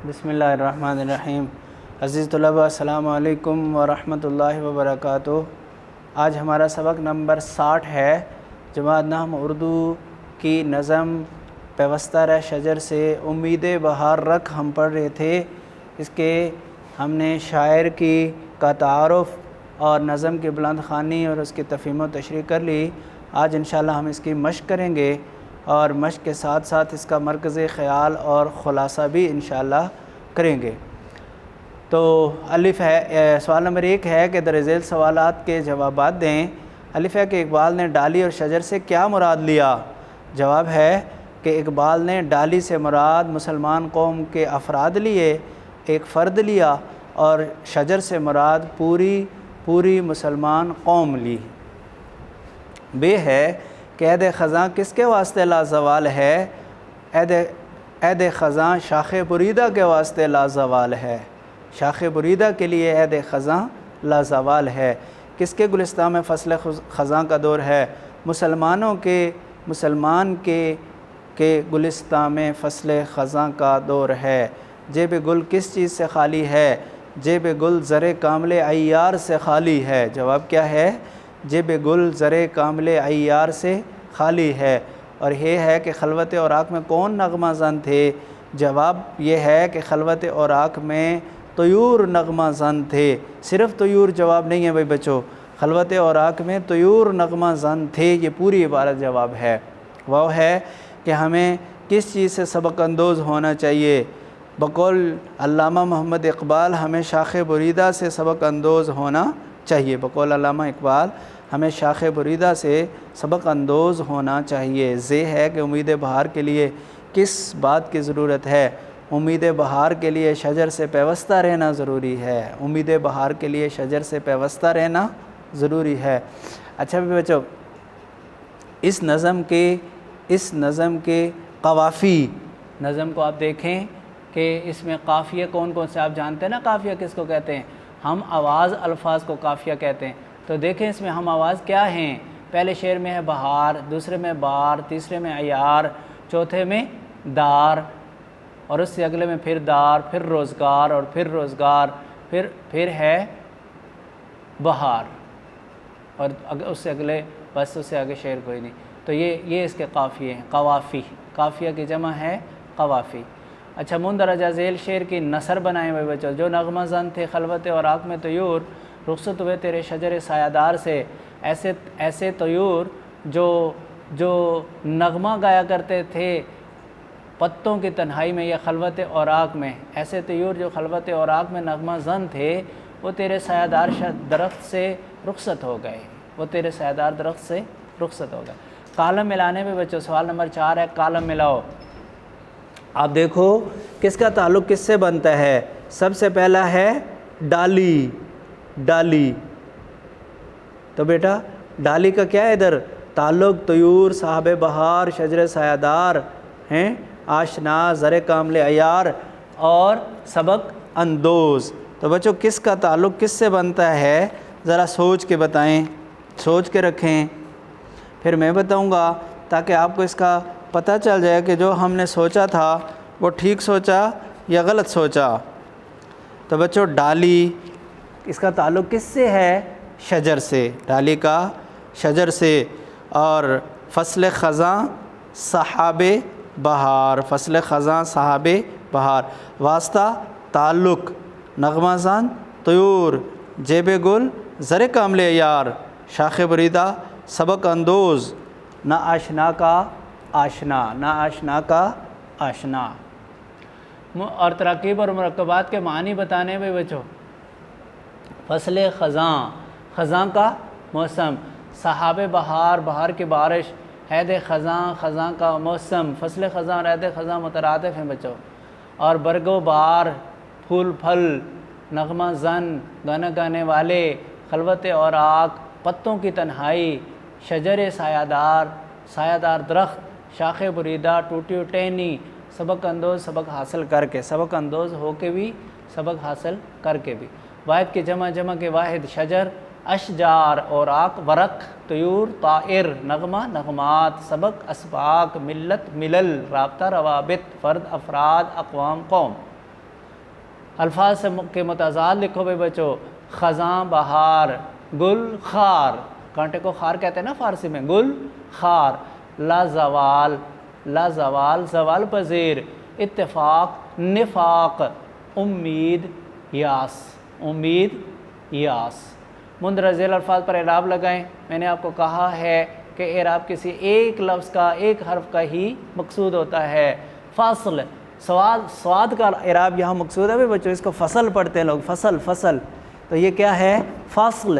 بسم اللہ الرحمن الرحیم۔ عزیز طلباء، السلام علیکم ورحمۃ اللہ وبرکاتہ۔ آج ہمارا سبق نمبر 60 ہے۔ جماعت نحو اردو کی نظم پیوستہ رہ شجر سے امید بہار رکھ ہم پڑھ رہے تھے۔ اس کے ہم نے شاعر کا تعارف اور نظم کی بلند خوانی اور اس کی تفہیم و تشریح کر لی۔ آج انشاءاللہ ہم اس کی مشق کریں گے اور مشق کے ساتھ ساتھ اس کا مرکز خیال اور خلاصہ بھی انشاءاللہ کریں گے۔ تو الف ہے، سوال نمبر 1 ہے کہ در ذیل سوالات کے جوابات دیں۔ الف ہے کہ اقبال نے ڈالی اور شجر سے کیا مراد لیا؟ جواب ہے کہ اقبال نے ڈالی سے مراد مسلمان قوم کے افراد لیے، ایک فرد لیا، اور شجر سے مراد پوری مسلمان قوم لی۔ بے ہے کہ عہد خزاں کس کے واسطے لازوال ہے؟ عہد خزاں شاخ بریدہ کے واسطے لازوال ہے۔ شاخ بریدہ کے لیے عہد خزاں لازوال ہے۔ کس کے گلستان میں فصل خزاں کا دور ہے؟ مسلمان کے گلستان میں فصل خزاں کا دور ہے۔ جیب گل کس چیز سے خالی ہے؟ جیب گل زر کامل عیار سے خالی ہے۔ جواب کیا ہے؟ جیب گل زر کامل عیار سے خالی ہے۔ اور یہ ہے کہ خلوت اوراق میں کون نغمہ زن تھے؟ جواب یہ ہے کہ خلوت اوراق میں طیور نغمہ زن تھے۔ صرف طیور جواب نہیں ہے بھائی بچو، خلوت اوراق میں طیور نغمہ زن تھے، یہ پوری عبارت جواب ہے۔ وہ ہے کہ ہمیں کس چیز سے سبق اندوز ہونا چاہیے؟ بقول علامہ محمد اقبال ہمیں شاخ بریدہ سے سبق اندوز ہونا چاہیے۔ بقول علامہ اقبال ہمیں شاخ بریدہ سے سبق اندوز ہونا چاہیے۔ زے ہے کہ امید بہار کے لیے کس بات کی ضرورت ہے؟ امید بہار کے لیے شجر سے پیوستہ رہنا ضروری ہے۔ امید بہار کے لیے شجر سے پیوستہ رہنا ضروری ہے۔ اچھا بھی بچو، اس نظم کے قوافی، نظم کو آپ دیکھیں کہ اس میں قافیہ کون کون سے آپ جانتے ہیں نا؟ قافیہ کس کو کہتے ہیں؟ ہم آواز الفاظ کو قافیہ کہتے ہیں۔ تو دیکھیں اس میں ہم آواز کیا ہیں؟ پہلے شعر میں ہے بہار، دوسرے میں بار، تیسرے میں عیار، چوتھے میں دار، اور اس سے اگلے میں پھر دار، پھر روزگار، اور پھر روزگار، پھر ہے بہار، اور اس سے اگلے بس اس سے آگے شعر کوئی نہیں۔ تو یہ اس کے قافیے ہیں، قوافی۔ قافیہ کی جمع ہے قوافی۔ اچھا، مندرجہ ذیل شعر کی نثر بنائیں بھائی بچوں۔ جو نغمہ زن تھے خلوت اوراق میں طیور، رخصت ہوئے تیرے شجر سایہ دار سے۔ ایسے طیور جو نغمہ گایا کرتے تھے پتوں کی تنہائی میں یا خلوت اوراق میں، ایسے طیور جو خلوت اوراق میں نغمہ زن تھے، وہ تیرے سایہ دار درخت سے رخصت ہو گئے۔ وہ تیرے سایہ دار درخت سے رخصت ہو گئے۔ کالم ملانے میں بچوں، سوال نمبر 4 ہے، کالم ملاؤ۔ آپ دیکھو کس کا تعلق کس سے بنتا ہے۔ سب سے پہلا ہے ڈالی۔ تو بیٹا ڈالی کا کیا ہے ادھر تعلق؟ طیور، صاحب بہار، شجر سایہ دار ہیں، آشنا، زر کامل عیار اور سبق اندوز۔ تو بچوں کس کا تعلق کس سے بنتا ہے؟ ذرا سوچ کے بتائیں، سوچ کے رکھیں، پھر میں بتاؤں گا تاکہ آپ کو اس کا پتہ چل جائے کہ جو ہم نے سوچا تھا وہ ٹھیک سوچا یا غلط سوچا۔ تو بچوں ڈالی، اس کا تعلق کس سے ہے؟ شجر سے۔ ڈالی کا شجر سے۔ اور فصل خزاں صحاب بہار، فصل خزاں صحاب بہار، واسطہ تعلق نغمہ زن طیور، جیب گل زر کامل عیار، شاخ بریدہ سبق اندوز، نہ آشنا کا آشنا۔ اور تراکیب اور مرکبات کے معنی بتانے میں بچو۔ فصل خزاں کا موسم، صحاب بہار، بہار کی بارش، عہد خزاں کا موسم۔ فصل خزاں اور عہد خزاں مترادف ہیں بچو۔ اور برگ و بار، پھول پھل، نغمہ زن گانا گانے والے، خلوت اوراق پتوں کی تنہائی، شجر سایہ دار درخت، شاخ بریدہ ٹوٹی و ٹہنی، سبق اندوز سبق حاصل کر کے، سبق اندوز ہو کے بھی سبق حاصل کر کے بھی۔ واحد کی جمع کے واحد، شجر اشجار، اوراق ورق، طیور طائر، نغمہ نغمات، سبق اسباق، ملت ملل، رابطہ روابط، فرد افراد، اقوام قوم۔ الفاظ کے متضاد لکھو بھائی بچوں، خزاں بہار، گل خار، کانٹے کو خار کہتے ہیں نا فارسی میں، گل خار، لا زوال، لا زوال زوال پذیر، اتفاق نفاق، امید یاس، امید یاس۔ مندرجہ ذیل الفاظ پر اعراب لگائیں۔ میں نے آپ کو کہا ہے کہ اعراب کسی ایک لفظ کا، ایک حرف کا ہی مقصود ہوتا ہے۔ فصل، سواد کا اعراب یہاں مقصود ہے بچوں، اس کو فصل پڑھتے ہیں لوگ، فصل فصل، تو یہ کیا ہے؟ فصل،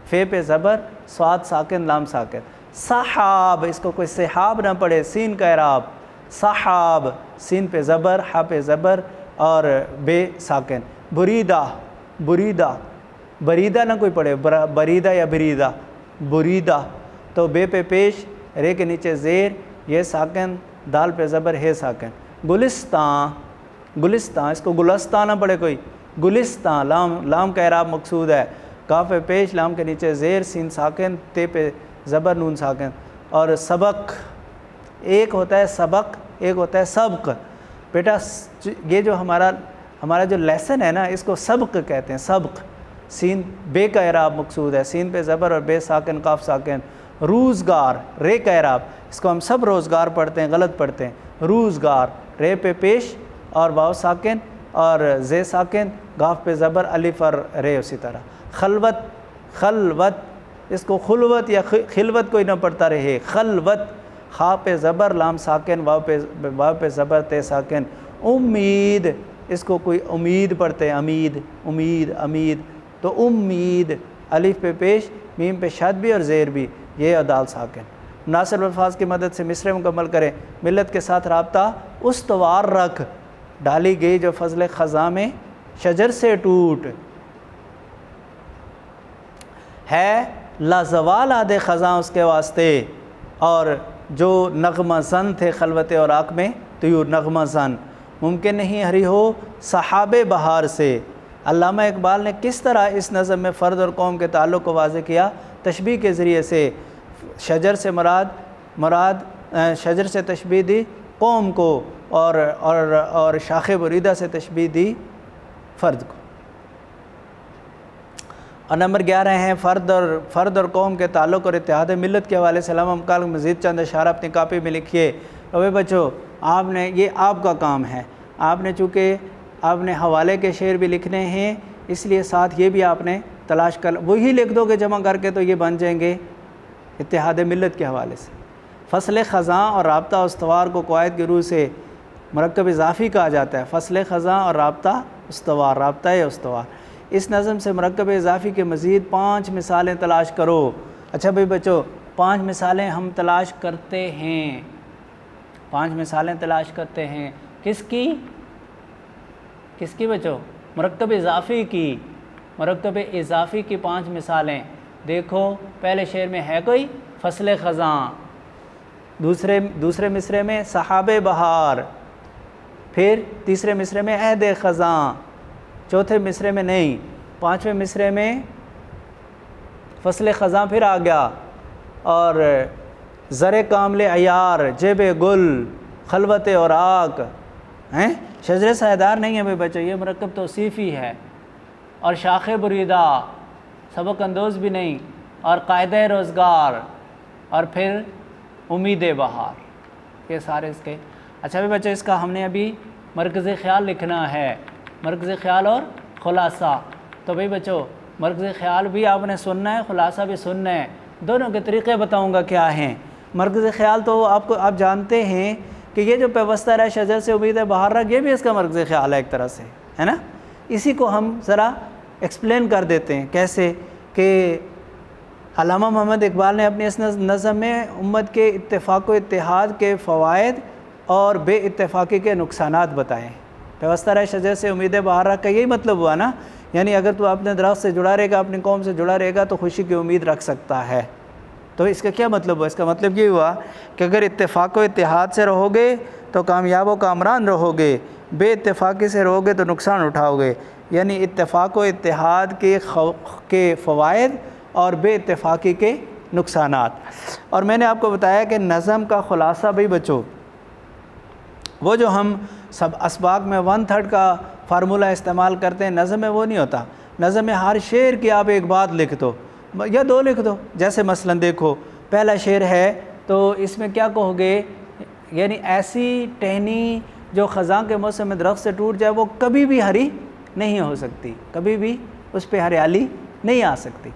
فے پہ زبر، سواد ساکن، لام ساکن۔ صحاب، اس کو کوئی صحاب نہ پڑھے، سین کا اعراب صحاب، سین پہ زبر، ہا پہ زبر اور بے ساکن۔ بریدہ، بریدہ، بریدہ نہ کوئی پڑھے، بریدہ یا بریدہ، بریدہ، تو بے پہ پیش، رے کے نیچے زیر، یہ ساکن، دال پہ زبر، ہے ساکن۔ گلستان، گلستان، اس کو گلستان نہ پڑھے کوئی، گلستان، لام کا اعراب مقصود ہے، کاف پہ پیش، لام کے نیچے زیر، سین ساکن، تے پہ زبر، نون ساکن۔ اور سبق، ایک ہوتا ہے سبق، ایک ہوتا ہے سبق۔ بیٹا یہ جو ہمارا جو لیسن ہے نا، اس کو سبق کہتے ہیں، سبق۔ سین بے کا اعراب مقصود ہے، سین پہ زبر اور بے ساکن، کاف ساکن۔ روزگار، رے کا اعراب، اس کو ہم سب روزگار پڑھتے ہیں، غلط پڑھتے ہیں، روزگار، رے پہ پیش اور واو ساکن اور زے ساکن، گاف پہ زبر، الف اور رے اسی طرح۔ خلوت، خلوت، اس کو خلوت یا خلوت کوئی نہ پڑھتا رہے، خلوت، خا پہ زبر، لام ساکن، واو پہ زبر، تے ساکن۔ امید، اس کو کوئی امید پڑھتے ہیں، امید، امید، امید، تو امید، الف پہ پیش، میم پہ شد بھی اور زیر بھی، یہ دال ساکن۔ مناسب الفاظ کی مدد سے مصرعے مکمل کریں۔ ملت کے ساتھ رابطہ استوار رکھ، ڈالی گئی جو فضل خزاں میں شجر سے ٹوٹ ہے، لازوال آدے خزاں اس کے واسطے، اور جو نغمہ زن تھے خلوت اوراق میں طیور، نغمہ زن، ممکن نہیں ہری ہو صحاب بہار سے۔ علامہ اقبال نے کس طرح اس نظم میں فرد اور قوم کے تعلق کو واضح کیا؟ تشبیہ کے ذریعے سے۔ شجر سے مراد شجر سے تشبیہ دی قوم کو، اور شاخ بریدہ سے تشبیہ دی فرد کو۔ اور نمبر 11 ہیں فرد اور قوم کے تعلق اور اتحاد ملت کے حوالے سے علامہ اقبال مزید چند اشعار اپنی کاپی میں لکھیے۔ اور بچوں، آپ نے، یہ آپ کا کام ہے، آپ نے چونکہ آپ نے حوالے کے شعر بھی لکھنے ہیں، اس لیے ساتھ یہ بھی آپ نے تلاش کر، وہی لکھ دو گے جمع کر کے تو یہ بن جائیں گے اتحاد ملت کے حوالے سے۔ فصل خزاں اور رابطہ استوار کو قواعد کی روح سے مرکب اضافی کہا جاتا ہے۔ فصل خزاں اور رابطہ استوار، رابطہ استوار۔ اس نظم سے مرکب اضافی کے مزید 5 مثالیں تلاش کرو۔ اچھا بھائی بچوں، 5 مثالیں ہم تلاش کرتے ہیں، 5 مثالیں تلاش کرتے ہیں، کس کی بچوں؟ مرکب اضافی کی، مرکب اضافی کی 5 مثالیں دیکھو۔ پہلے شعر میں ہے کوئی فصل خزاں، دوسرے مصرعے میں صحاب بہار، پھر تیسرے مصرعے میں عہد خزاں، چوتھے مصرعے میں نہیں، 5ویں مصرعے میں فصل خزاں پھر آ گیا، اور زر کامل عیار، جیب گل، خلوت اوراق، ہیں شجر سایدار نہیں ہے بھائی بچوں، یہ مرکب توصیفی ہے، اور شاخ بریدہ سبق اندوز بھی نہیں، اور قاعدہ روزگار، اور پھر امید بہار، یہ سارے اس کے۔ اچھا بھائی بچوں، اس کا ہم نے ابھی مرکز خیال لکھنا ہے، مرکز خیال اور خلاصہ۔ تو بھائی بچوں، مرکز خیال بھی آپ نے سننا ہے، خلاصہ بھی سننا ہے، دونوں کے طریقے بتاؤں گا کیا ہیں۔ مرکز خیال تو آپ جانتے ہیں کہ یہ جو پیوستہ رہے شجر سے امید بہار رکھ، یہ بھی اس کا مرکز خیال ہے ایک طرح سے، ہے نا۔ اسی کو ہم ذرا ایکسپلین کر دیتے ہیں، کیسے کہ علامہ محمد اقبال نے اپنی اس نظم میں امت کے اتفاق و اتحاد کے فوائد اور بے اتفاقی کے نقصانات بتائے۔ پیوستہ رہے شجر سے امید بہار رکھ کا یہی مطلب ہوا نا، یعنی اگر تو اپنے درخت سے جڑا رہے گا، اپنی قوم سے جڑا رہے گا تو خوشی کی امید رکھ سکتا ہے۔ تو اس کا کیا مطلب ہوا؟ اس کا مطلب یہ ہوا کہ اگر اتفاق و اتحاد سے رہو گے تو کامیاب و کامران رہو گے، بے اتفاقی سے رہو گے تو نقصان اٹھاؤ گے۔ یعنی اتفاق و اتحاد کے فوائد اور بے اتفاقی کے نقصانات۔ اور میں نے آپ کو بتایا کہ نظم کا خلاصہ بھائی بچوں، وہ جو ہم سب اسباق میں 1/3 کا فارمولہ استعمال کرتے ہیں، نظم میں وہ نہیں ہوتا۔ نظم میں ہر شعر کی آپ ایک بات لکھ دو یا 2 لکھ دو۔ جیسے مثلا دیکھو پہلا شعر ہے تو اس میں کیا کہو گے، یعنی ایسی ٹہنی جو خزاں کے موسم میں درخت سے ٹوٹ جائے وہ کبھی بھی ہری نہیں ہو سکتی، کبھی بھی اس پہ ہریالی نہیں آ سکتی۔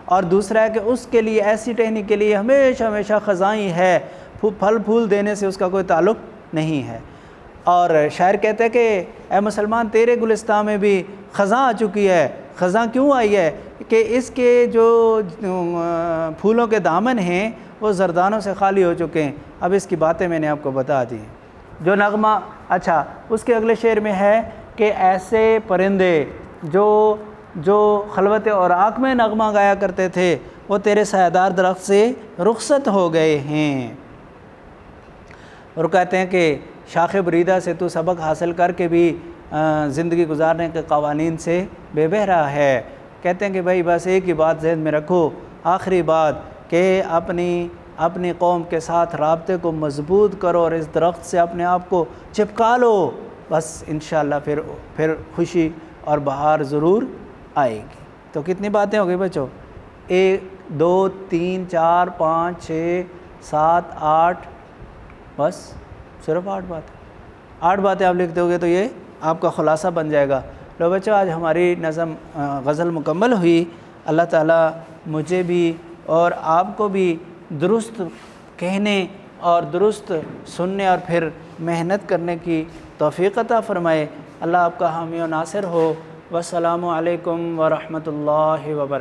اور دوسرا ہے کہ اس کے لیے، ایسی ٹہنی کے لیے ہمیشہ ہمیشہ خزاں ہی ہے، پھل پھول دینے سے اس کا کوئی تعلق نہیں ہے۔ اور شاعر کہتے ہیں کہ اے مسلمان تیرے گلستان میں بھی خزاں آ چکی ہے۔ خزاں کیوں آئی ہے کہ اس کے جو پھولوں کے دامن ہیں وہ زردانوں سے خالی ہو چکے ہیں۔ اب اس کی باتیں میں نے آپ کو بتا دی ہیں۔ جو نغمہ، اچھا اس کے اگلے شعر میں ہے کہ ایسے پرندے جو خلوت اور آنکھ میں نغمہ گایا کرتے تھے وہ تیرے سایہ دار درخت سے رخصت ہو گئے ہیں۔ اور کہتے ہیں کہ شاخ بریدہ سے تو سبق حاصل کر کے بھی زندگی گزارنے کے قوانین سے بے بہرا ہے۔ کہتے ہیں کہ بھائی بس ایک ہی بات ذہن میں رکھو، آخری بات کہ اپنی قوم کے ساتھ رابطے کو مضبوط کرو اور اس درخت سے اپنے آپ کو چپکا لو، بس انشاءاللہ پھر خوشی اور بہار ضرور آئے گی۔ تو کتنی باتیں ہو گئی بچوں؟ 1 2 3 4 5 6 7 8، بس صرف 8 باتیں۔ 8 باتیں آپ لکھتے ہوگے تو یہ آپ کا خلاصہ بن جائے گا۔ لو بچوں آج ہماری نظم غزل مکمل ہوئی۔ اللہ تعالیٰ مجھے بھی اور آپ کو بھی درست کہنے اور درست سننے اور پھر محنت کرنے کی توفیق عطا فرمائے۔ اللہ آپ کا حامی و ناصر ہو۔ والسلام علیکم ورحمۃ اللہ وبرکاتہ۔